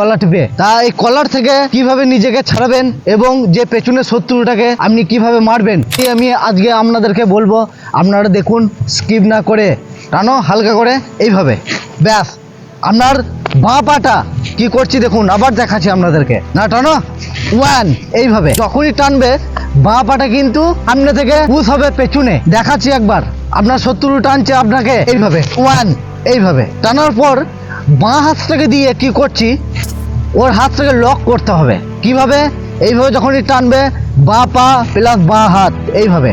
গলা টিপে। তা এই কলার থেকে কিভাবে নিজেকে ছাড়াবেন এবং যে পেছনের শত্রুটাকে আপনি কিভাবে মারবেন আমি আজকে আপনাদেরকে বলবো। আপনারা দেখুন, স্কিপ না করে টানো হালকা করে এইভাবে, ব্যাস। আপনার বাঁ পাটা কি করছি দেখুন, আবার দেখাচ্ছি আপনাদেরকে, না টানো, 1 এইভাবে। যখনই টানবে বাঁ পাটা কিন্তু সামনে থেকে পুশ হবে পেছনে, দেখাচ্ছি একবার। আপনার শত্রু টানছে আপনাকে এইভাবে, 1 এইভাবে টানার পর বাঁ হাতটাকে দিয়ে কি করছি, ওর হাতটাকে লক করতে হবে। কিভাবে? এইভাবে যখনই টানবে বাঁ পা প্লাস বাঁ হাত এইভাবে,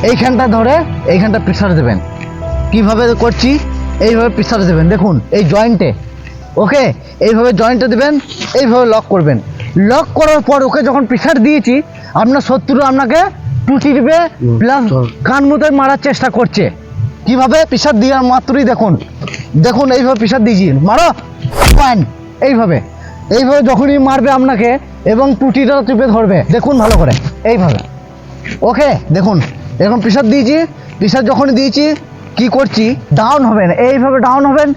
এইখানটা ধরে এইখানটা প্রেসার দেবেন। কিভাবে করছি, এইভাবে প্রেসার দেবেন, দেখুন এই জয়েন্টে, ওকে এইভাবে জয়েন্টে দেবেন, এইভাবে লক করবেন। লক করার পর ওকে যখন প্রেসার দিয়েছি, আপনার শত্রু আপনাকে টুটি দিবে প্লাস কান মুতে মারার চেষ্টা করছে। কিভাবে? প্রেসার দেওয়ার মাত্রই দেখুন, দেখুন এইভাবে প্রেসার দিয়েছি, মারো, পয়েন্ট এইভাবে। এইভাবে যখনই মারবে আপনাকে এবং টুটিটা টিপে ধরবে, দেখুন ভালো করে এইভাবে, ওকে দেখুন এরকম প্রেসার দিয়েছি। প্রেসার যখনই দিয়েছি কি করছি, ডাউন হবেন, এইভাবে ডাউন হবেন।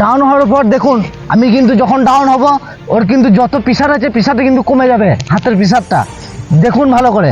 ডাউন হওয়ার পর দেখুন আমি কিন্তু যখন ডাউন হব ওর কিন্তু যত প্রেসার আছে প্রেসারটা কিন্তু কমে যাবে, হাতের প্রেসারটা দেখুন ভালো করে।